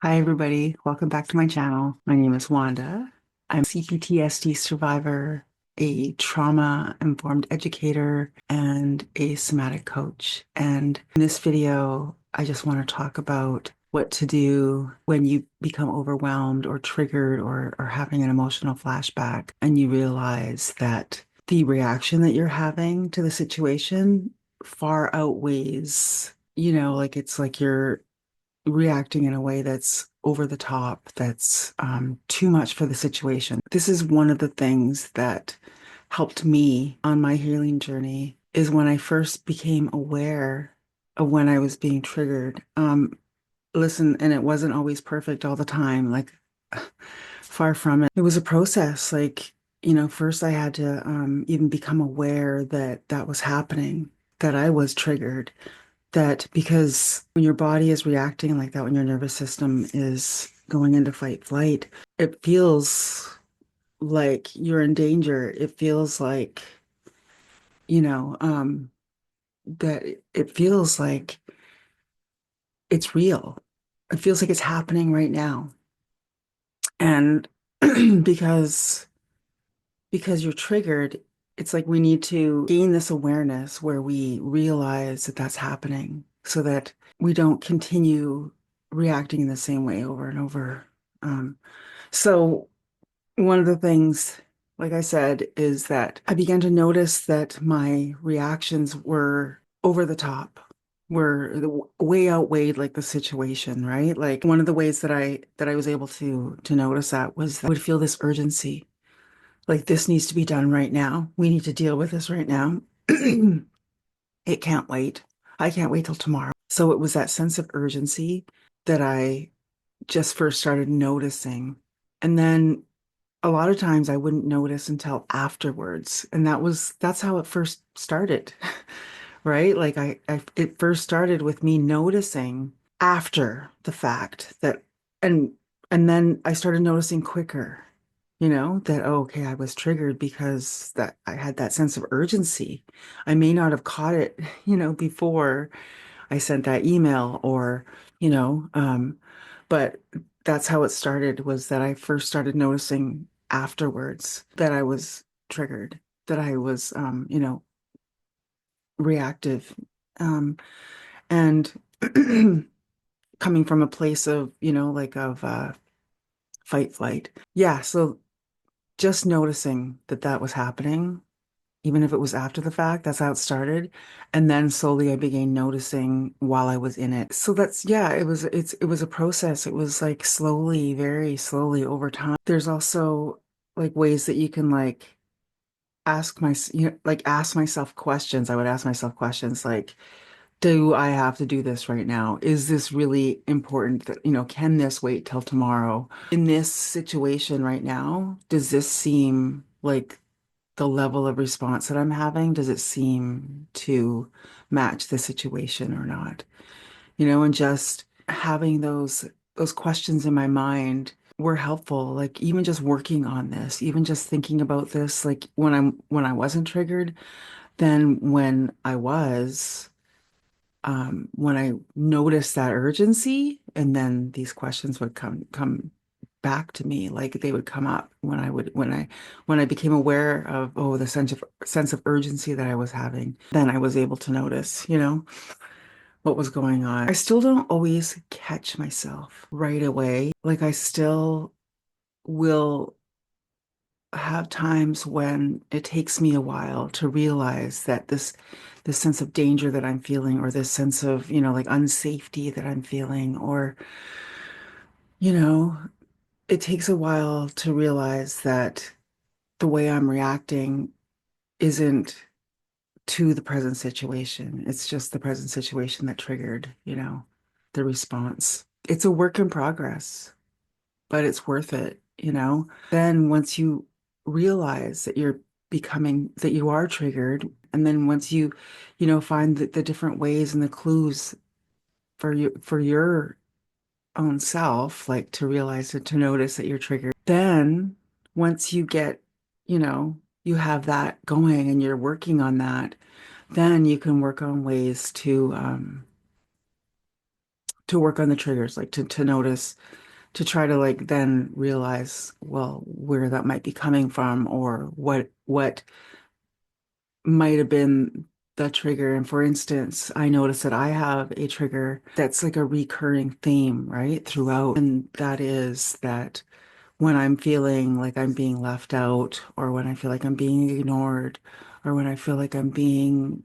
Hi, everybody. Welcome back to my channel. My name is Wanda. I'm a CPTSD survivor, a trauma-informed educator, and a somatic coach. And in this video, I just want to talk about what to do when you become overwhelmed or triggered or having an emotional flashback and you realize that the reaction that you're having to the situation far outweighs, like it's like you're reacting in a way that's over the top, that's too much for the situation. This is one of the things that helped me on my healing journey is when I first became aware of when I was being triggered. Listen, and it wasn't always perfect all the time, like far from it. It was a process. First I had to even become aware that that was happening, that I was triggered, that because when your body is reacting like that, when your nervous system is going into fight flight, it feels like you're in danger. It feels like, you know, um, that it feels like it's real. It feels like it's happening right now. And because because you're triggered, it's like we need to gain this awareness where we realize that that's happening so that we don't continue reacting in the same way over and over. Um, so, one of the things, like I said, is that I began to notice that my reactions were over the top, way outweighed like the situation, right? Like one of the ways that I was able to notice that was that I would feel this urgency, like this needs to be done right now. We need to deal with this right now. It can't wait. I can't wait till tomorrow. So it was that sense of urgency that I just first started noticing. And then a lot of times I wouldn't notice until afterwards. And that's how it first started, right? Like it first started with me noticing after the fact that, and, and then I started noticing quicker, that, oh, okay, I was triggered because that I had that sense of urgency. I may not have caught it, before I sent that email or, you know, um, but that's how it started was that I first started noticing afterwards that I was triggered, that I was, reactive. Um, and coming from a place of, like of fight, flight. Yeah. So just noticing that that was happening, even if it was after the fact, that's how it started. And then slowly I began noticing while I was in it. So that's, yeah, it was a process. It was like slowly, very slowly over time. There's also like ways that you can like ask myself questions. I would ask myself questions like, do I have to do this right now? Is this really important that, can this wait till tomorrow? In this situation right now, does this seem like the level of response that I'm having, does it seem to match the situation or not? And just having those questions in my mind were helpful. Like even just working on this, even just thinking about this, like when I wasn't triggered, then when I noticed that urgency, and then these questions would come back to me, like they would come up when I became aware of, oh, the sense of urgency that I was having, then I was able to notice, what was going on. I still don't always catch myself right away. Like I still will have times when it takes me a while to realize that this sense of danger that I'm feeling, or this sense of, like unsafety that I'm feeling, or, you know, it takes a while to realize that the way I'm reacting isn't to the present situation. It's just the present situation that triggered, the response. It's a work in progress, but it's worth it. Then once you realize that that you are triggered, and then once you find the different ways and the clues for your own self, like to realize it, to notice that you're triggered, then once you get, you have that going and you're working on that, then you can work on ways to work on the triggers, like to notice, to try to like then realize, well, where that might be coming from or what might have been the trigger. And for instance, I noticed that I have a trigger that's like a recurring theme, right, throughout. And that is that when I'm feeling like I'm being left out, or when I feel like I'm being ignored, or when I feel like I'm being,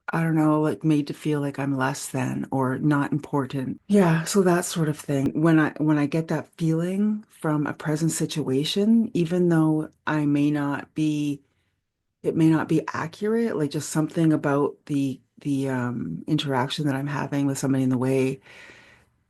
I don't know, like made to feel like I'm less than or not important. Yeah, so that sort of thing. When I get that feeling from a present situation, even though I may not be it may not be accurate, like just something about the interaction that I'm having with somebody in the way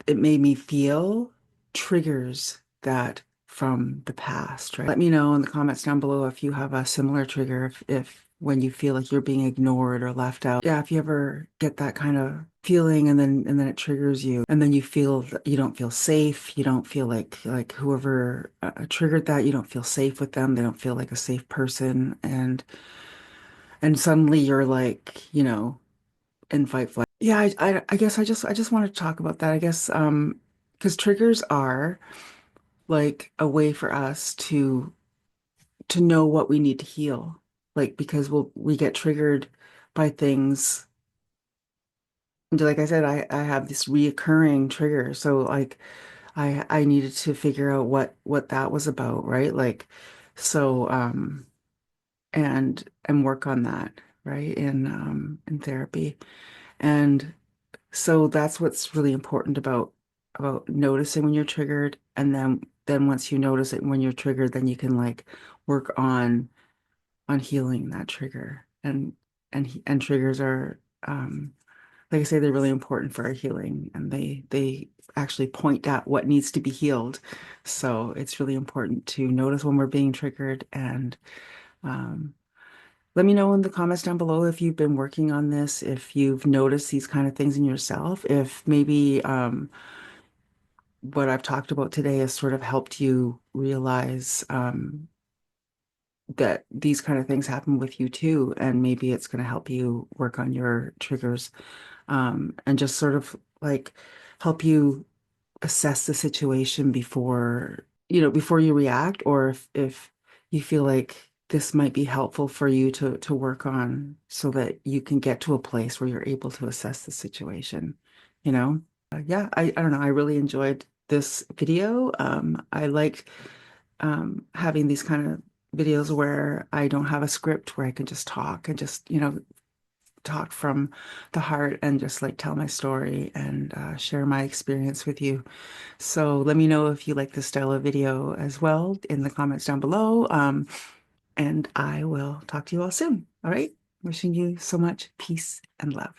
it made me feel triggers that from the past, right? Let me know in the comments down below if you have a similar trigger, if when you feel like you're being ignored or left out. Yeah, if you ever get that kind of feeling and then it triggers you and then you feel that you don't feel safe, you don't feel like whoever triggered that, you don't feel safe with them, they don't feel like a safe person and suddenly you're like, in fight flight. Yeah, I guess I just want to talk about that. I guess because triggers are like a way for us to know what we need to heal. Like because we get triggered by things. And like I said, I have this reoccurring trigger. So like I needed to figure out what that was about, right? Like so and work on that, right? In therapy. And so that's what's really important about noticing when you're triggered, and then once you notice it when you're triggered, then you can like work on healing that trigger. And triggers are like I say, they're really important for our healing, and they actually point at what needs to be healed. So it's really important to notice when we're being triggered and um, let me know in the comments down below if you've been working on this, if you've noticed these kind of things in yourself, if maybe what I've talked about today has sort of helped you realize that these kind of things happen with you too, and maybe it's going to help you work on your triggers and just sort of like help you assess the situation before you react, or if you feel like this might be helpful for you to work on so that you can get to a place where you're able to assess the situation, you know? Yeah, I don't know. I really enjoyed this video. I like having these kind of videos where I don't have a script, where I can just talk and just, talk from the heart and just like tell my story and share my experience with you. So let me know if you like this style of video as well in the comments down below. And I will talk to you all soon. All right. Wishing you so much peace and love.